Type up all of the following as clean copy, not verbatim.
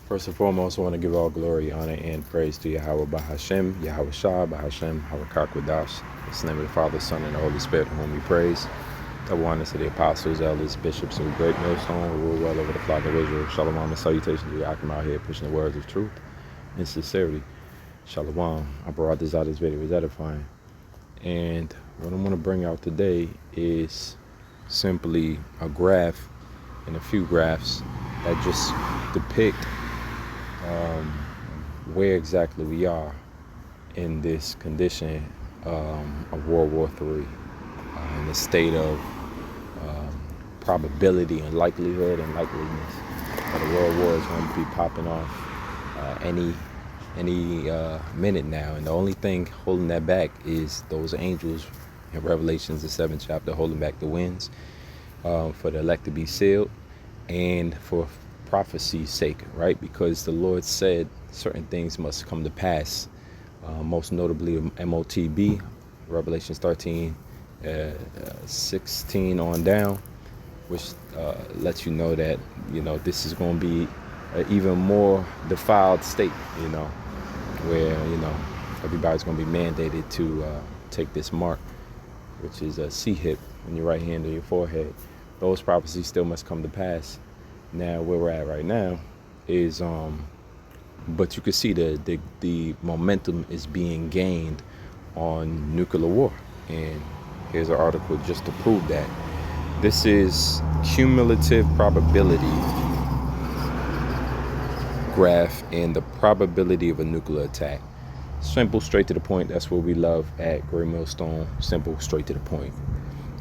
First and foremost, I want to give all glory, honor, and praise to Yahweh Bahashem, Yahweh Shah, Bahashem, Hawakakwadash. It's the name of the Father, Son, and the Holy Spirit, whom we praise. Double honor to the apostles, elders, bishops of the great millstone who rule well over the flock of Israel. Shalom and salutations to Yakim out here pushing the words of truth and sincerity. Shalom. I brought this out. This video is edifying. And what I want to bring out today is simply a graph and a few graphs that just depict where exactly we are in this condition of World War III, in the state of probability and likelihood and likeliness that a world war is going to be popping off any minute now. And the only thing holding that back is those angels in Revelations, the 7th chapter, holding back the winds for the elect to be sealed and for prophecy's sake, right? Because the Lord said certain things must come to pass, most notably MOTB, Revelations 13, 16 on down, which lets you know that, this is going to be an even more defiled state, where, everybody's going to be mandated to take this mark, which is a C-hip on your right hand or your forehead. Those prophecies still must come to pass. Now, where we're at right now is, but you can see the momentum is being gained on nuclear war. And here's an article just to prove that. This is cumulative probability graph and the probability of a nuclear attack. Simple, straight to the point. That's what we love at Great Millstone. Simple, straight to the point.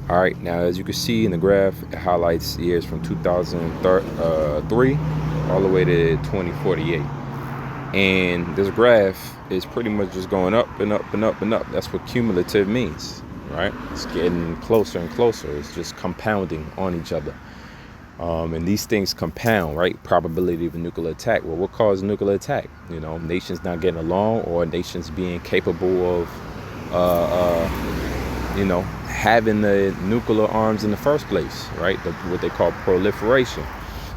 All right, now as you can see in the graph, it highlights years from 2003 all the way to 2048. And this graph is pretty much just going up and up and up and up. That's what cumulative means, right? It's getting closer and closer. It's just compounding on each other. And these things compound, right? Probability of a nuclear attack. Well, what caused a nuclear attack? Nations not getting along, or nations being capable of, having the nuclear arms in the first place, right? What they call proliferation.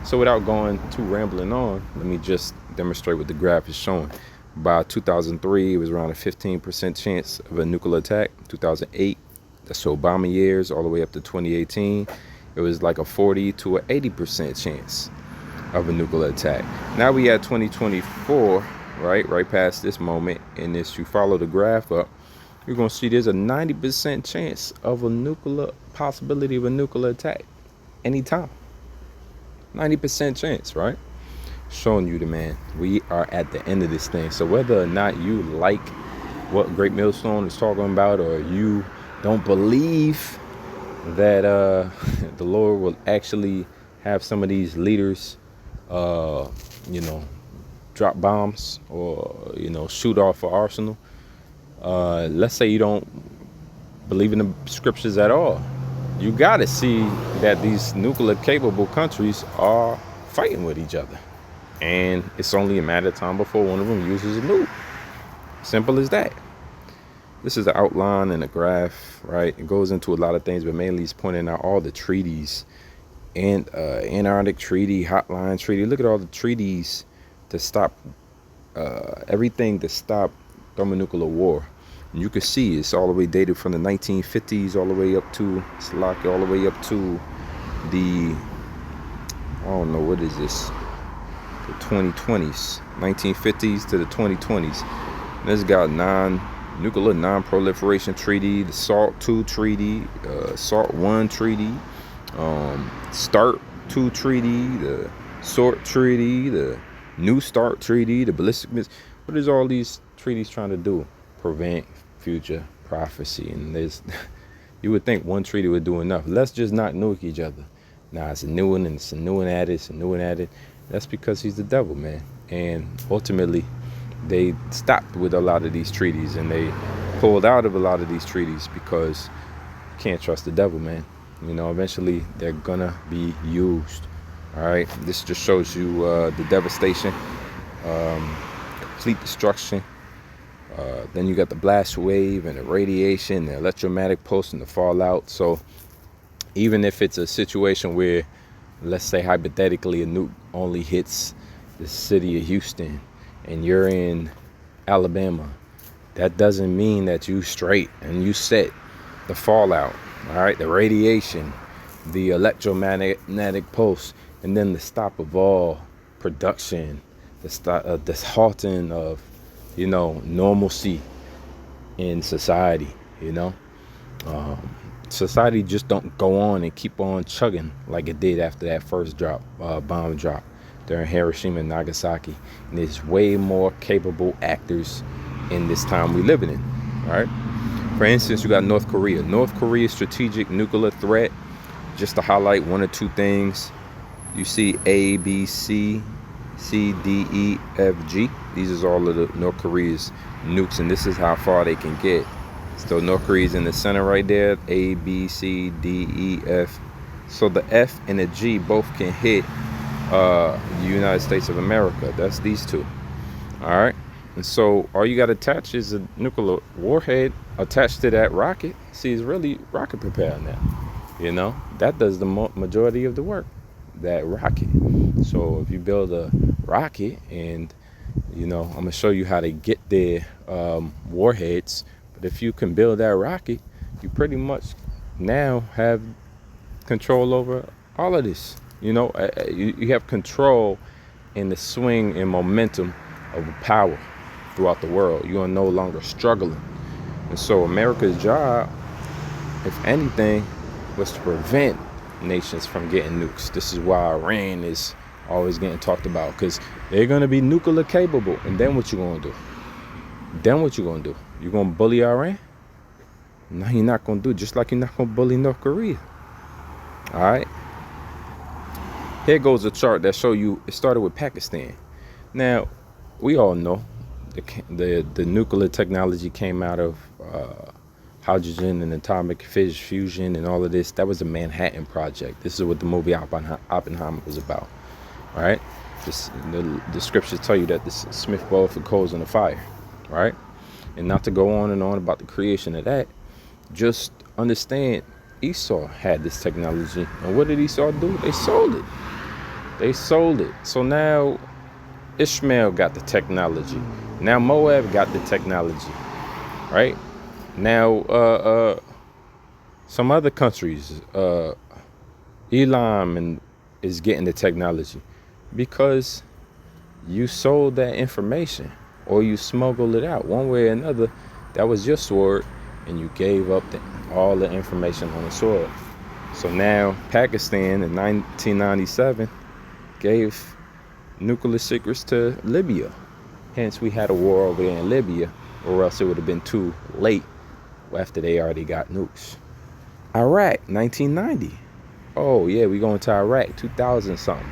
So without going too rambling on, let me just demonstrate what the graph is showing. By 2003, it was around a 15% chance of a nuclear attack. 2008, that's the Obama years, all the way up to 2018, it was like a 40 to an 80% chance of a nuclear attack. Now we at 2024, right past this moment, and if you follow the graph up, you're going to see there's a 90% chance of possibility of a nuclear attack anytime. 90% chance, right? Showing you we are at the end of this thing. So whether or not you like what Great Millstone is talking about, or you don't believe that the Lord will actually have some of these leaders, drop bombs or, shoot off an arsenal. Let's say you don't believe in the scriptures at all. You got to see that these nuclear capable countries are fighting with each other. And it's only a matter of time before one of them uses a nuke. Simple as that. This is the outline and the graph, right? It goes into a lot of things, but mainly it's pointing out all the treaties and Antarctic Treaty, Hotline Treaty. Look at all the treaties to stop everything to stop thermonuclear war. And you can see it's all the way dated from the 1950s all the way up to all the way up to the, I don't know, what is this? The 2020s, 1950s to the 2020s. And this got nuclear non-proliferation treaty, the SALT II treaty, SALT I treaty, START II treaty, the SORT treaty, the New START treaty, the ballistic missiles. What is all these treaties trying to do? Prevent future prophecy. And you would think one treaty would do enough. Let's just not nuke each other. Nah, it's a new one, and it's a new one added, it's a new one added. That's because he's the devil, man. And ultimately, they stopped with a lot of these treaties, and they pulled out of a lot of these treaties because you can't trust the devil, man. Eventually they're gonna be used. All right, this just shows you the devastation, complete destruction. Then you got the blast wave and the radiation, the electromagnetic pulse, and the fallout. So even if it's a situation where, let's say hypothetically, a nuke only hits the city of Houston and you're in Alabama, that doesn't mean that you straight and you set. The fallout, all right, the radiation, the electromagnetic pulse, and then the stop of all production, this halting of, normalcy in society. Society just don't go on and keep on chugging like it did after that first bomb drop during Hiroshima and Nagasaki. And there's way more capable actors in this time we living in. All right. For instance, you got North Korea. North Korea's strategic nuclear threat. Just to highlight one or two things, you see A, B, C, D, E, F, G. These is all of the North Korea's nukes, and this is how far they can get. So North Korea's in the center right there. A, B, C, D, E, F. So the F and the G both can hit the United States of America. That's these two. All right. And so all you got attached is a nuclear warhead attached to that rocket. See, it's really rocket propelled now. That does the majority of the work, that rocket. So if you build a rocket, and I'm gonna show you how to get their warheads. But if you can build that rocket, you pretty much now have control over all of this. You have control in the swing and momentum of power throughout the world. You are no longer struggling. And so America's job, if anything, was to prevent nations from getting nukes. This is why Iran is always getting talked about, because they're going to be nuclear capable. And then what you going to do? You going to bully Iran? No, you're not going to do it. Just like you're not going to bully North Korea. All right. Here goes a chart that show you it started with Pakistan. Now, we all know the nuclear technology came out of hydrogen and atomic fusion and all of this. That was the Manhattan Project. This is what the movie Oppenheimer was about. All right. The scriptures tell you that the smith bloweth the coals in the fire. Right. And not to go on and on about the creation of that, just understand Esau had this technology. And what did Esau do? They sold it. So now Ishmael got the technology. Now Moab got the technology. Right? Now some other countries, Elam is getting the technology because you sold that information or you smuggled it out one way or another. That was your sword, and you gave up all the information on the sword. So now Pakistan in 1997 gave nuclear secrets to Libya. Hence we had a war over there in Libya, or else it would have been too late after they already got nukes. Iraq, 1990. Oh yeah, we going to Iraq, 2000 something,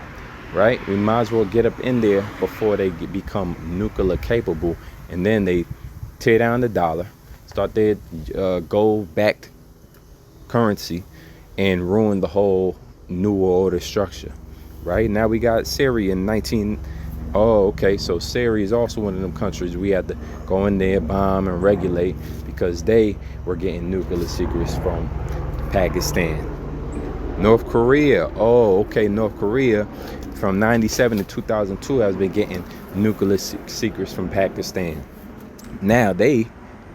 right? We might as well get up in there before they become nuclear capable, and then they tear down the dollar, start their gold-backed currency, and ruin the whole New Order structure. Right now we got Syria in so Syria is also one of them countries we had to go in there, bomb and regulate, because they were getting nuclear secrets from Pakistan. North Korea, North Korea from 97 to 2002 has been getting nuclear secrets from Pakistan. Now they,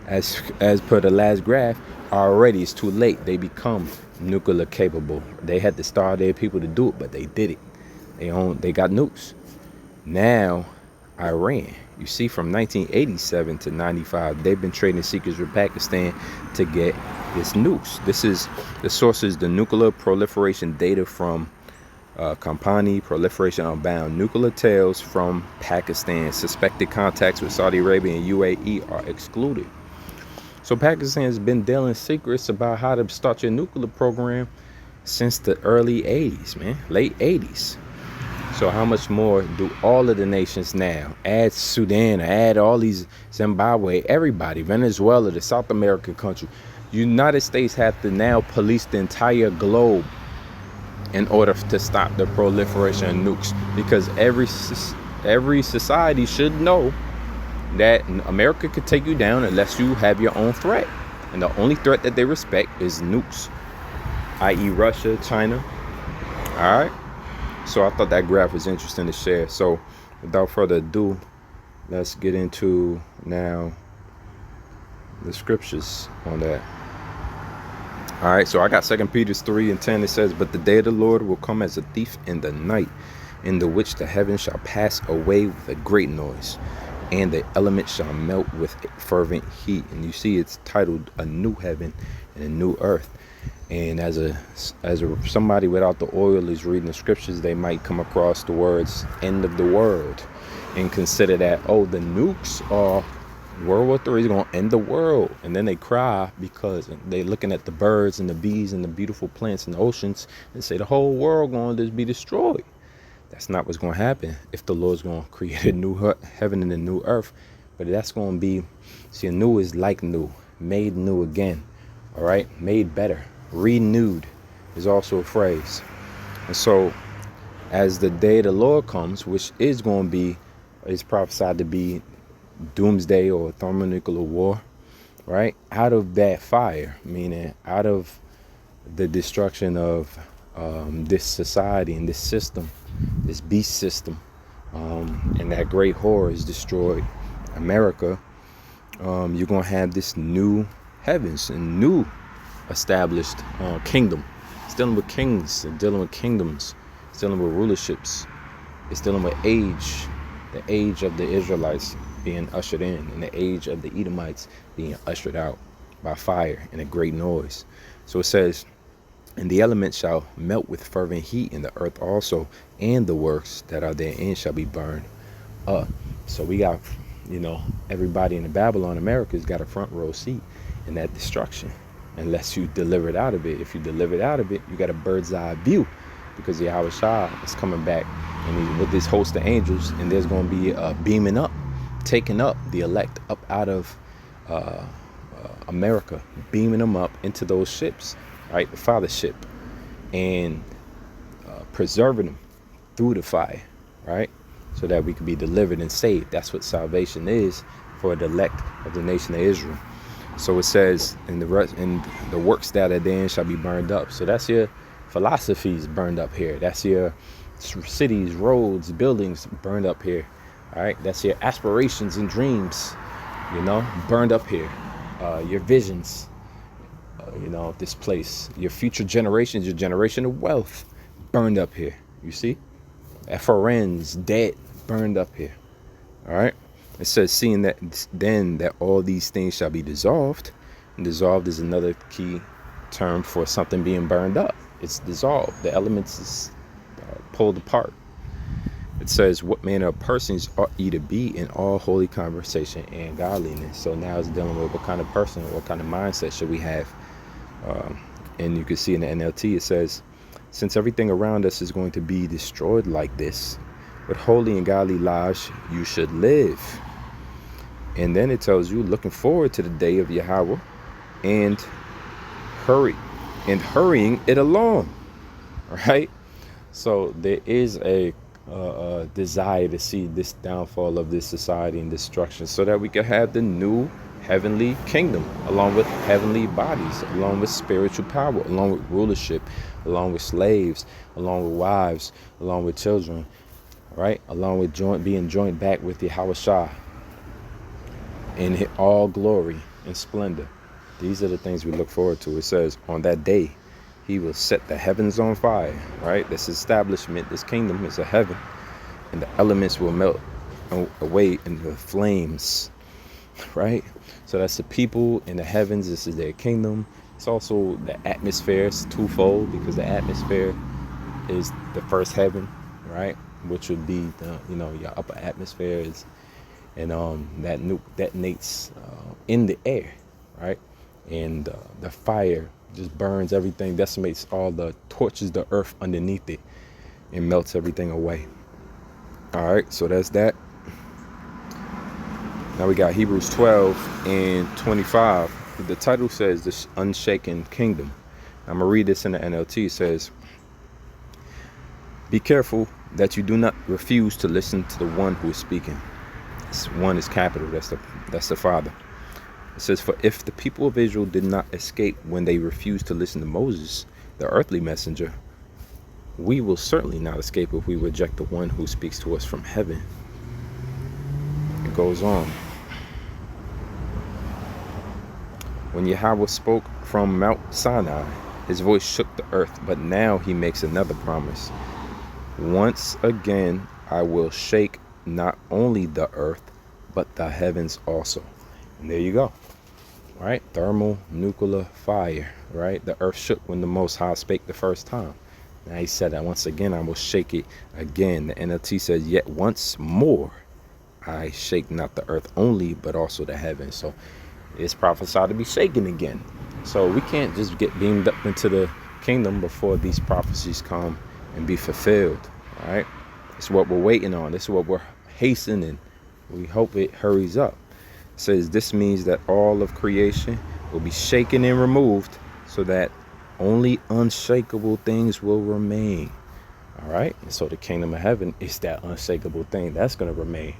as per the last graph, already it's too late. They become nuclear capable. They had to starve their people to do it, but they did it. They got nukes. Now Iran, you see, from 1987 to 95, they've been trading secrets with Pakistan to get this nukes. This is the sources, the nuclear proliferation data from Company Proliferation Unbound. Nuclear tales from Pakistan. Suspected contacts with Saudi Arabia and UAE are excluded. So Pakistan has been dealing secrets about how to start your nuclear program since the early 80s, man. Late 80s. So how much more do all of the nations now, add Sudan, add all these, Zimbabwe, everybody, Venezuela, the South American country, United States have to now police the entire globe in order to stop the proliferation of nukes, because every society should know that America could take you down unless you have your own threat, and the only threat that they respect is nukes, i.e. Russia, China. All right. So I thought that graph was interesting to share. So without further ado, let's get into now the scriptures on that. All right, so I got 2 Peter 3:10. It says, "But the day of the Lord will come as a thief in the night, in the which the heavens shall pass away with a great noise, and the elements shall melt with fervent heat." And you see, it's titled "A New Heaven and a New Earth." And as somebody without the oil is reading the scriptures, they might come across the words "end of the world" and consider that, oh, the nukes are World War III is going to end the world. And then they cry because they looking at the birds and the bees and the beautiful plants in the oceans and say the whole world going to be destroyed. That's not what's going to happen if the Lord's going to create a new heaven and a new earth. But that's going to be, see, new is like new, made new again. All right, made better, renewed is also a phrase. And so as the day of the Lord comes, which is going to be, is prophesied to be doomsday or thermonuclear war, right? Out of that fire, meaning out of the destruction of this society and this system, this beast system, and that great horror is destroyed America, you're going to have this new heavens and new established kingdom. It's dealing with kings, it's dealing with kingdoms, it's dealing with rulerships, it's dealing with age, the age of the Israelites being ushered in, and the age of the Edomites being ushered out by fire and a great noise. So it says, "And the elements shall melt with fervent heat, and the earth also, and the works that are therein shall be burned up." So we got, everybody in the Babylon, America's got a front row seat in that destruction, unless you deliver it out of it. If you deliver it out of it, you got a bird's eye view, because Yahweh Shah is coming back, and he's with this host of angels, and there's going to be a beaming up, taking up the elect up out of America, beaming them up into those ships, right, the Father ship, and preserving them through the fire, right, so that we can be delivered and saved. That's what salvation is for the elect of the nation of Israel. So it says, "In the works that are therein shall be burned up." So that's your philosophies burned up here. That's your cities, roads, buildings burned up here. All right, that's your aspirations and dreams, burned up here. Your visions, of this place, your future generations, your generation of wealth, burned up here. You see, FRNs, debt, burned up here. All right, it says, "Seeing that then that all these things shall be dissolved," and dissolved is another key term for something being burned up. It's dissolved. The elements is pulled apart. It says, "What manner of persons ought ye to be in all holy conversation and godliness." So now it's dealing with what kind of person, what kind of mindset should we have. And you can see in the NLT, it says, "Since everything around us is going to be destroyed like this, what holy and godly lives you should live." And then it tells you, "Looking forward to the day of Yahweh and hurrying it along." Right? So there is a desire to see this downfall of this society and destruction, so that we can have the new heavenly kingdom, along with heavenly bodies, along with spiritual power, along with rulership, along with slaves, along with wives, along with children, right? Along with being joined back with Yahweh Shah in all glory and splendor. These are the things we look forward to. It says, "On that day, he will set the heavens on fire," right? This establishment, this kingdom is a heaven, and the elements will melt away in the flames, right? So that's the people in the heavens. This is their kingdom. It's also the atmosphere. It's twofold, because the atmosphere is the first heaven, right? Which would be your upper atmosphere is, and that nuke detonates in the air, right? And the fire just burns everything, decimates all the torches, the earth underneath it, and melts everything away. All right, so that's that. Now we got Hebrews 12:25. The title says "This Unshaken Kingdom." I'm gonna read this in the NLT. It says, "Be careful that you do not refuse to listen to the one who is speaking." This one is capital. That's the Father. It says, "For if the people of Israel did not escape when they refused to listen to Moses, the earthly messenger, we will certainly not escape if we reject the one who speaks to us from heaven. it goes on. When Yahweh spoke from Mount Sinai, his voice shook the earth, but now he makes another promise. Once again, I will shake not only the earth, but the heavens also. And there you go. Right? Thermal, nuclear, fire. Right? The earth shook when the Most High spake the first time. Now he said that once again, I will shake it again. The NLT says, yet once more, I shake not the earth only, but also the heavens. So it's prophesied to be shaken again. So we can't just get beamed up into the kingdom before these prophecies come and be fulfilled. All right? It's what we're waiting on. This is what we're hastening. We hope it hurries up. It says this means that all of creation will be shaken and removed so that only unshakable things will remain. All right? And so the kingdom of heaven is that unshakable thing that's going to remain.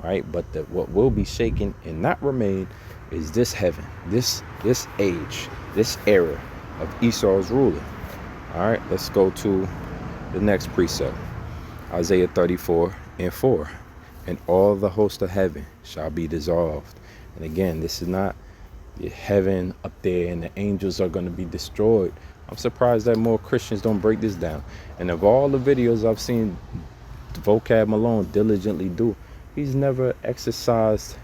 Right? But what will be shaken and not remain is this heaven, this age, this era of Esau's ruling. All right, let's go to the next precept. Isaiah 34:4. And all the host of heaven shall be dissolved. And again, this is not the heaven up there and the angels are going to be destroyed. I'm surprised that more Christians don't break this down. And of all the videos I've seen Vocab Malone diligently do, he's never exercised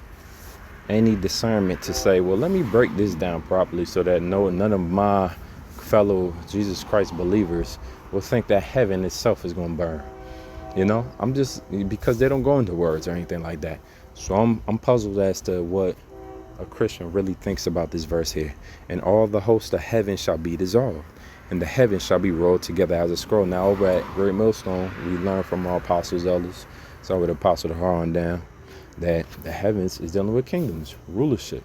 any discernment to say, well, let me break this down properly so that none of my fellow Jesus Christ believers will think that heaven itself is going to burn. You know, I'm just, because they don't go into words or anything like that. So I'm puzzled as to what a Christian really thinks about this verse here. And all the hosts of heaven shall be dissolved, and the heavens shall be rolled together as a scroll. Now over at Great Millstone, we learn from our apostles, elders, so with Apostle on down, that the heavens is dealing with kingdoms, rulership.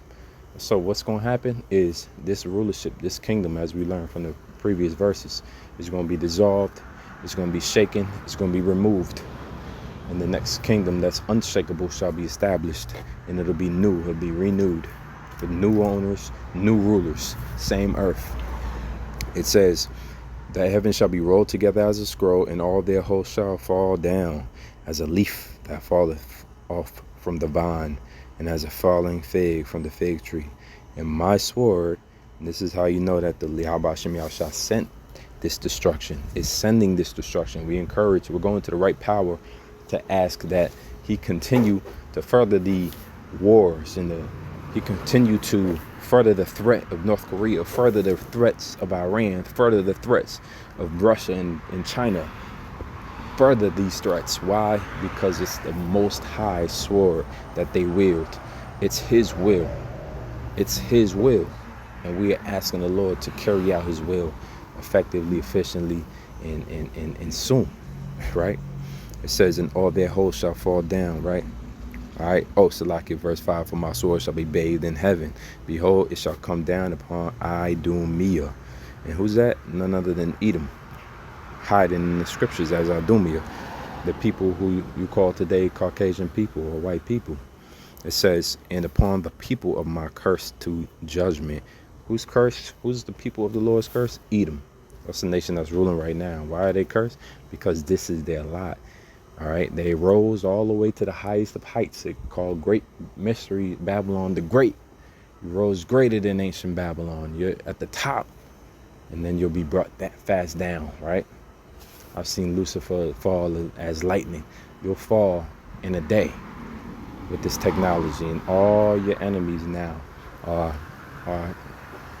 So what's going to happen is this rulership, this kingdom, as we learned from the previous verses, is going to be dissolved, it's going to be shaken, it's going to be removed. And the next kingdom that's unshakable shall be established, and it'll be new, it'll be renewed with new owners, new rulers, same earth. It says, the heavens shall be rolled together as a scroll, and all their hosts shall fall down as a leaf that falleth off from the vine, and as a falling fig from the fig tree. And my sword, and this is how you know that the Yahweh Hashem Yahushua sent this destruction, is sending this destruction. We're going to the right power to ask that he continue to further the wars and he continue to further the threat of North Korea, further the threats of Iran, further the threats of Russia and China, further these threats. Why? Because it's the Most High sword that they wield. It's his will. It's his will. And we are asking the Lord to carry out his will effectively, efficiently, and soon. Right? It says, and all their hosts shall fall down, right? All right. Oh, Salaki, verse 5, for my sword shall be bathed in heaven. Behold, it shall come down upon Idumea. And who's that? None other than Edom, hiding in the scriptures as Idumea, the people who you call today Caucasian people or white people. It says, and upon the people of my curse to judgment. Who's cursed? Who's the people of the Lord's curse? Edom. That's the nation that's ruling right now. Why are they cursed? Because this is their lot. All right, they rose all the way to the highest of heights. It called Great Mystery Babylon the Great. You rose greater than ancient Babylon. You're at the top, and then you'll be brought that fast down. Right? I've seen Lucifer fall as lightning. You'll fall in a day with this technology, and all your enemies now are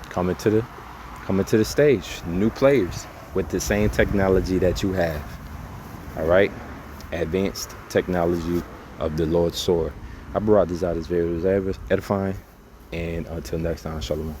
coming to the stage. New players with the same technology that you have. All right. Advanced technology of the Lord's sword. I brought this out as very edifying, and until next time, shalom.